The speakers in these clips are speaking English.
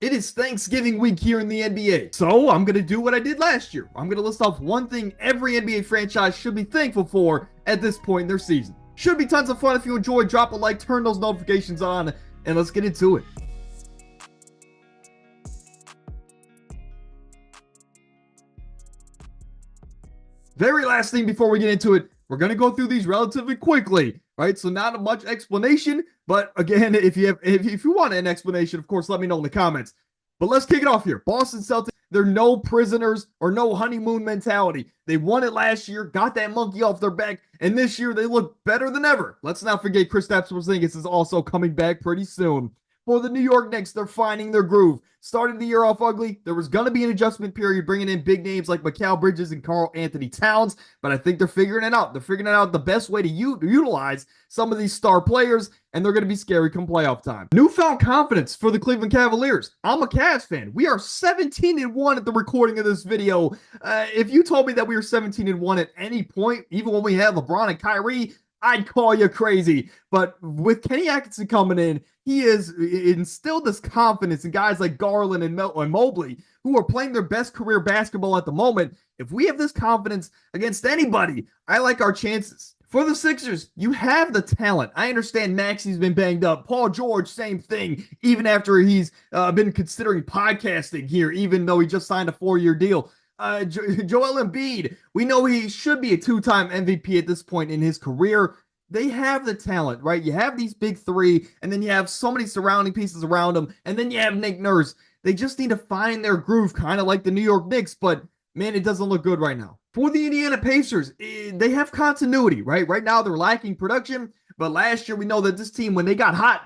It is Thanksgiving week here in the NBA. So I'm going to do what I did last year. I'm going to list off one thing every NBA franchise should be thankful for at this point in their season. Should be tons of fun. If you enjoyed, drop a like, turn those notifications on, and let's get into it. Very last thing before we get into it, we're going to go through these relatively quickly, right? So not much explanation, but again, if you want an explanation, of course, let me know in the comments. But let's kick it off here. Boston Celtics, they're no prisoners or no honeymoon mentality. They won it last year, got that monkey off their back, and this year they look better than ever. Let's not forget Kristaps Porzingis is also coming back pretty soon. For the New York Knicks, they're finding their groove. Started the year off ugly. There was going to be an adjustment period, bringing in big names like Mikal Bridges and Karl-Anthony Towns, but I think they're figuring it out. They're figuring out the best way to utilize some of these star players, and they're going to be scary come playoff time. Newfound confidence for the Cleveland Cavaliers. I'm a Cavs fan. We are 17-1 at the recording of this video. If you told me that we were 17-1 at any point, even when we had LeBron and Kyrie, I'd call you crazy. But with Kenny Atkinson coming in, he has instilled this confidence in guys like Garland and Mobley, who are playing their best career basketball at the moment. If we have this confidence against anybody, I like our chances. For the Sixers, you have the talent. I understand Maxi's been banged up. Paul George, same thing, even after he's been considering podcasting here, even though he just signed a 4-year deal. Joel Embiid, we know he should be a 2-time MVP at this point in his career. They have the talent, right? You have these big three, and then you have so many surrounding pieces around them, and then you have Nick Nurse. They just need to find their groove, kind of like the New York Knicks, but man, it doesn't look good right now. For the Indiana Pacers, they have continuity, right? Right now, they're lacking production, but last year we know that this team, when they got hot,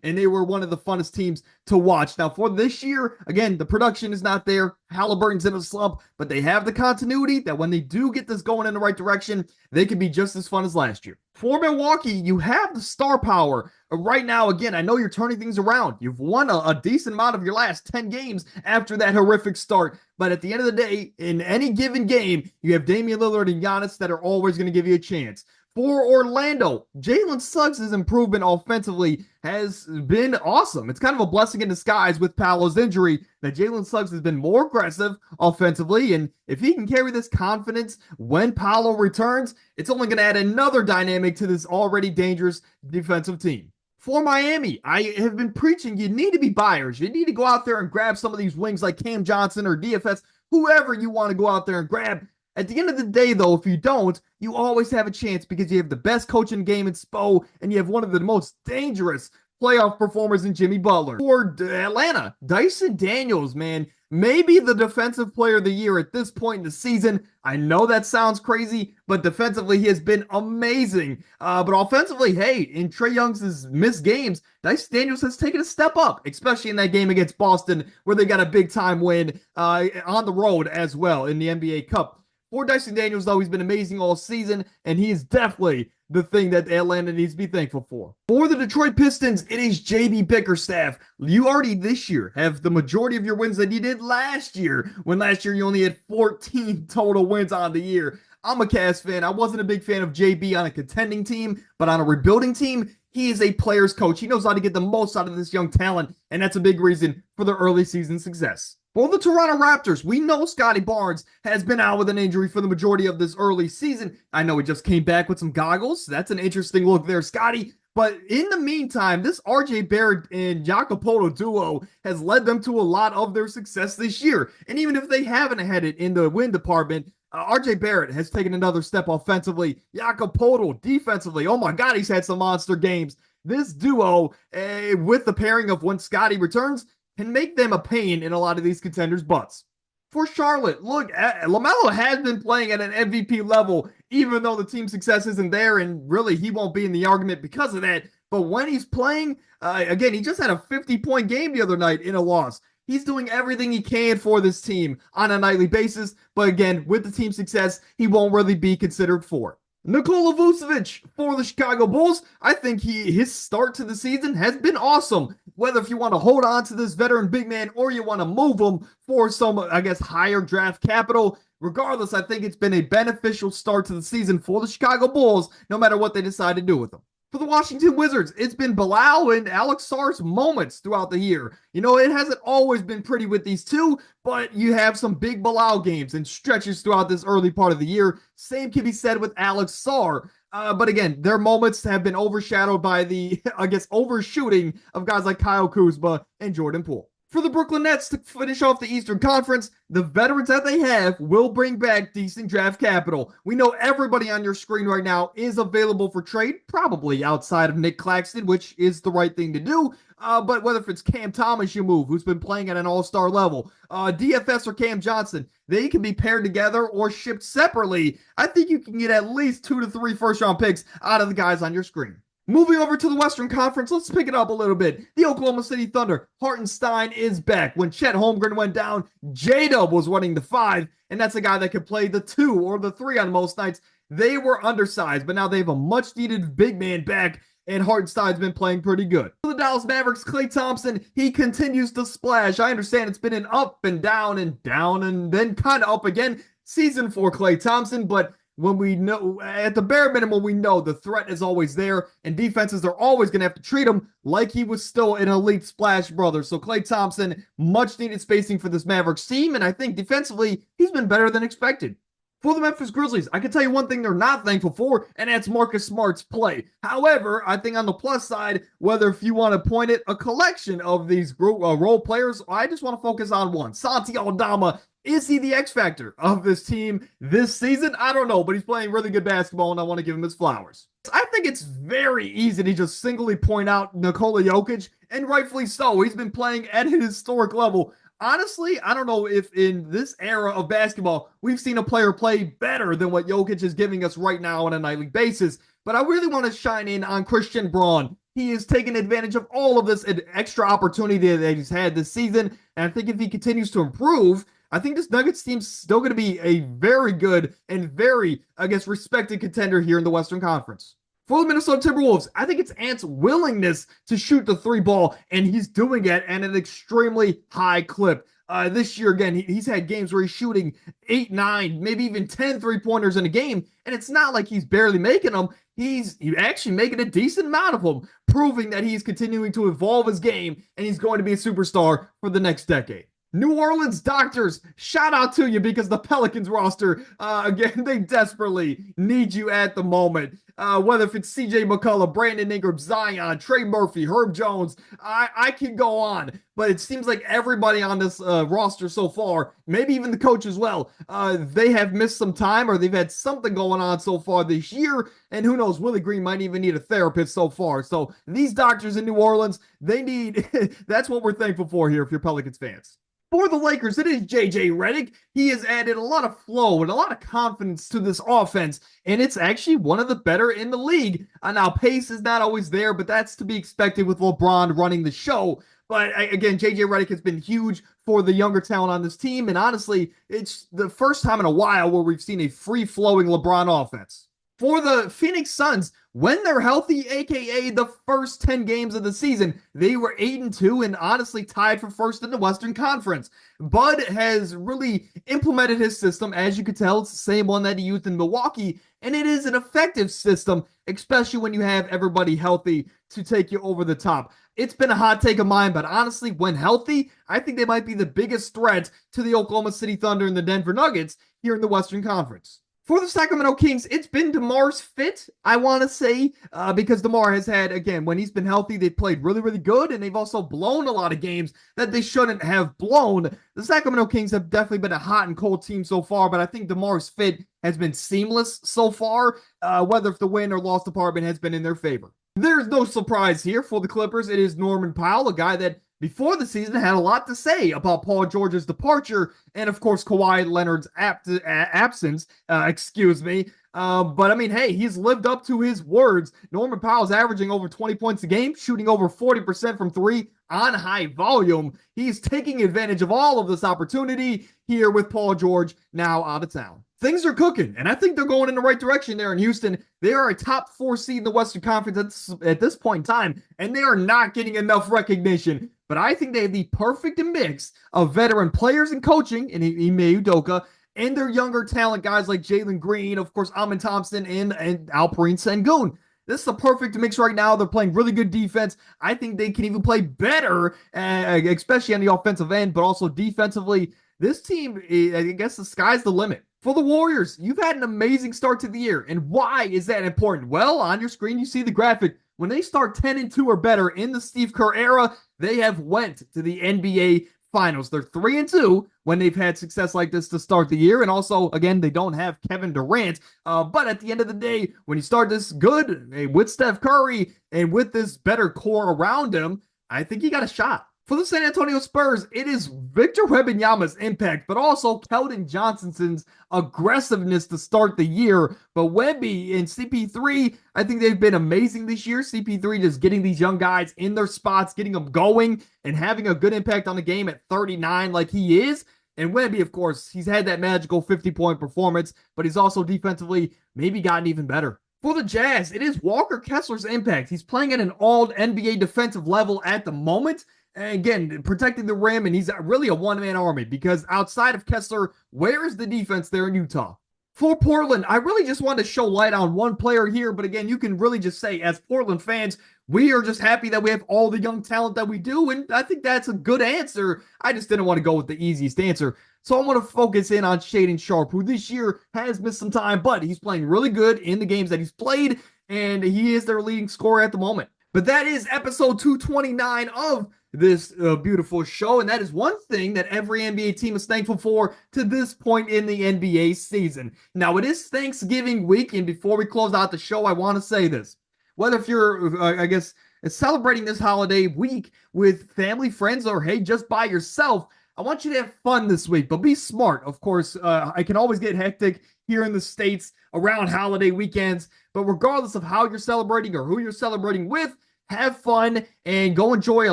and they were one of the funnest teams to watch. Now, for this year, again, the production is not there. Halliburton's in a slump, but they have the continuity that when they do get this going in the right direction, they can be just as fun as last year. For Milwaukee, you have the star power. Right now, again, I know you're turning things around. You've won a decent amount of your last 10 games after that horrific start. But at the end of the day, in any given game, you have Damian Lillard and Giannis that are always going to give you a chance. For Orlando, Jalen Suggs' improvement offensively has been awesome. It's kind of a blessing in disguise with Paolo's injury that Jalen Suggs has been more aggressive offensively, and if he can carry this confidence when Paolo returns, it's only going to add another dynamic to this already dangerous defensive team. For Miami, I have been preaching you need to be buyers. You need to go out there and grab some of these wings like Cam Johnson or DFS, whoever you want to go out there and grab. At the end of the day, though, if you don't, you always have a chance because you have the best coach in the game in Spo, and you have one of the most dangerous playoff performers in Jimmy Butler. For Atlanta, Dyson Daniels, man, maybe the defensive player of the year at this point in the season. I know that sounds crazy, but defensively, he has been amazing. But offensively, hey, in Trae Young's missed games, Dyson Daniels has taken a step up, especially in that game against Boston, where they got a big-time win on the road as well in the NBA Cup. For Dyson Daniels, though, he's been amazing all season, and he is definitely the thing that Atlanta needs to be thankful for. For the Detroit Pistons, it is JB Bickerstaff. You already this year have the majority of your wins that you did last year, when last year you only had 14 total wins on the year. I'm a Cavs fan. I wasn't a big fan of JB on a contending team, but on a rebuilding team, he is a player's coach. He knows how to get the most out of this young talent, and that's a big reason for the early season success. For the Toronto Raptors, we know Scotty Barnes has been out with an injury for the majority of this early season. I know he just came back with some goggles. That's an interesting look there, Scotty. But in the meantime, this RJ Barrett and Jakob Poeltl duo has led them to a lot of their success this year. And even if they haven't had it in the win department, RJ Barrett has taken another step offensively. Jakob Poeltl defensively. Oh my God, he's had some monster games. This duo, with the pairing of when Scotty returns, can make them a pain in a lot of these contenders' butts. For Charlotte, look, LaMelo has been playing at an MVP level, even though the team success isn't there, and really he won't be in the argument because of that. But when he's playing, again, he just had a 50-point game the other night in a loss. He's doing everything he can for this team on a nightly basis, but again, with the team success, he won't really be considered for it. Nikola Vucevic for the Chicago Bulls. I think his start to the season has been awesome. Whether if you want to hold on to this veteran big man or you want to move him for some, I guess, higher draft capital, regardless, I think it's been a beneficial start to the season for the Chicago Bulls, no matter what they decide to do with him. For the Washington Wizards, it's been Bilal and Alex Sarr's moments throughout the year. It hasn't always been pretty with these two, but you have some big Bilal games and stretches throughout this early part of the year. Same can be said with Alex Sarr. But again, their moments have been overshadowed by the, I guess, overshooting of guys like Kyle Kuzma and Jordan Poole. For the Brooklyn Nets to finish off the Eastern Conference, the veterans that they have will bring back decent draft capital. We know everybody on your screen right now is available for trade, probably outside of Nick Claxton, which is the right thing to do. But whether if it's Cam Thomas you move, who's been playing at an all-star level, DFS or Cam Johnson, they can be paired together or shipped separately. I think you can get at least 2 to 3 first-round picks out of the guys on your screen. Moving over to the Western Conference, let's pick it up a little bit. The Oklahoma City Thunder, Hartenstein is back. When Chet Holmgren went down, J-Dub was running the 5, and that's a guy that could play the 2 or the 3 on most nights. They were undersized, but now they have a much-needed big man back, and Hartenstein's been playing pretty good. For the Dallas Mavericks, Klay Thompson, he continues to splash. I understand it's been an up and down and then kind of up again season for Klay Thompson, but when we know, at the bare minimum, we know the threat is always there, and defenses are always going to have to treat him like he was still an elite splash brother. So Klay Thompson, much needed spacing for this Mavericks team, and I think defensively, he's been better than expected. For the Memphis Grizzlies, I can tell you one thing they're not thankful for, and that's Marcus Smart's play. However, I think on the plus side, whether if you want to point at a collection of these role players, I just want to focus on one. Santi Aldama. Is he the X factor of this team this season? I don't know, but he's playing really good basketball, and I want to give him his flowers. I think it's very easy to just singly point out Nikola Jokic, and rightfully so. He's been playing at an historic level. Honestly, I don't know if in this era of basketball, we've seen a player play better than what Jokic is giving us right now on a nightly basis, but I really want to shine in on Christian Braun. He is taking advantage of all of this extra opportunity that he's had this season, and I think if he continues to improve, I think this Nuggets team's still going to be a very good and very, I guess, respected contender here in the Western Conference. For the Minnesota Timberwolves, I think it's Ant's willingness to shoot the 3 ball, and he's doing it at an extremely high clip. This year, again, he's had games where he's shooting 8, 9, maybe even 10 3-pointers in a game, and it's not like he's barely making them. He's actually making a decent amount of them, proving that he's continuing to evolve his game, and he's going to be a superstar for the next decade. New Orleans Doctors, shout out to you because the Pelicans roster, again, they desperately need you at the moment. Whether if it's CJ McCullough, Brandon Ingram, Zion, Trey Murphy, Herb Jones, I can go on. But it seems like everybody on this roster so far, maybe even the coach as well, they have missed some time or they've had something going on so far this year. And who knows, Willie Green might even need a therapist so far. So these Doctors in New Orleans, they need, that's what we're thankful for here if you're Pelicans fans. For the Lakers, it is JJ Redick. He has added a lot of flow and a lot of confidence to this offense, and it's actually one of the better in the league. Now, pace is not always there, but that's to be expected with LeBron running the show. But again, JJ Redick has been huge for the younger talent on this team, and honestly, it's the first time in a while where we've seen a free-flowing LeBron offense. For the Phoenix Suns, when they're healthy, aka the first 10 games of the season, they were 8-2 and honestly tied for first in the Western Conference. Bud has really implemented his system. As you could tell, it's the same one that he used in Milwaukee, and it is an effective system, especially when you have everybody healthy to take you over the top. It's been a hot take of mine, but honestly, when healthy, I think they might be the biggest threat to the Oklahoma City Thunder and the Denver Nuggets here in the Western Conference. For the Sacramento Kings, it's been DeMar's fit, I want to say, because DeMar has had, again, when he's been healthy, they've played really, really good, and they've also blown a lot of games that they shouldn't have blown. The Sacramento Kings have definitely been a hot and cold team so far, but I think DeMar's fit has been seamless so far, whether if the win or loss department has been in their favor. There's no surprise here for the Clippers. It is Norman Powell, a guy that before the season had a lot to say about Paul George's departure and, of course, Kawhi Leonard's absence, But, I mean, hey, he's lived up to his words. Norman Powell's averaging over 20 points a game, shooting over 40% from 3 on high volume. He's taking advantage of all of this opportunity here with Paul George now out of town. Things are cooking, and I think they're going in the right direction there in Houston. They are a top 4 seed in the Western Conference at this point in time, and they are not getting enough recognition. But I think they have the perfect mix of veteran players and coaching in Ime Udoka and their younger talent guys like Jalen Green, of course, Amin Thompson, and Alperen Sengun. This is a perfect mix right now. They're playing really good defense. I think they can even play better, especially on the offensive end, but also defensively. This team, I guess the sky's the limit. For the Warriors, you've had an amazing start to the year. And why is that important? Well, on your screen, you see the graphic. When they start 10-2 or better in the Steve Kerr era, they have went to the NBA Finals. They're 3-2 when they've had success like this to start the year. And also, again, they don't have Kevin Durant. But at the end of the day, when you start this good with Steph Curry and with this better core around him, I think he got a shot. For the San Antonio Spurs, it is Victor Wembanyama's impact, but also Keldon Johnson's aggressiveness to start the year. But Wemby and CP3, I think they've been amazing this year. CP3 just getting these young guys in their spots, getting them going, and having a good impact on the game at 39 like he is. And Wemby, of course, he's had that magical 50-point performance, but he's also defensively maybe gotten even better. For the Jazz, it is Walker Kessler's impact. He's playing at an all-NBA defensive level at the moment. And again, protecting the rim, and he's really a one-man army because outside of Kessler, where is the defense there in Utah? For Portland, I really just wanted to show light on one player here, but again, you can really just say, as Portland fans, we are just happy that we have all the young talent that we do, and I think that's a good answer. I just didn't want to go with the easiest answer. So I'm going to focus in on Shaedon Sharpe, who this year has missed some time, but he's playing really good in the games that he's played, and he is their leading scorer at the moment. But that is episode 229 of this beautiful show, and that is one thing that every NBA team is thankful for to this point in the NBA season. Now, it is Thanksgiving week, and before we close out the show, I want to say this. Whether if you're, I guess, celebrating this holiday week with family, friends, or hey, just by yourself, I want you to have fun this week, but be smart. Of course, I can always get hectic here in the States around holiday weekends, but regardless of how you're celebrating or who you're celebrating with, have fun and go enjoy a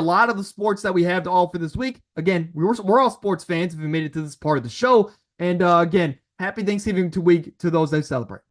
lot of the sports that we have to offer this week. Again, we're all sports fans if you made it to this part of the show. And again, happy Thanksgiving week to those that celebrate.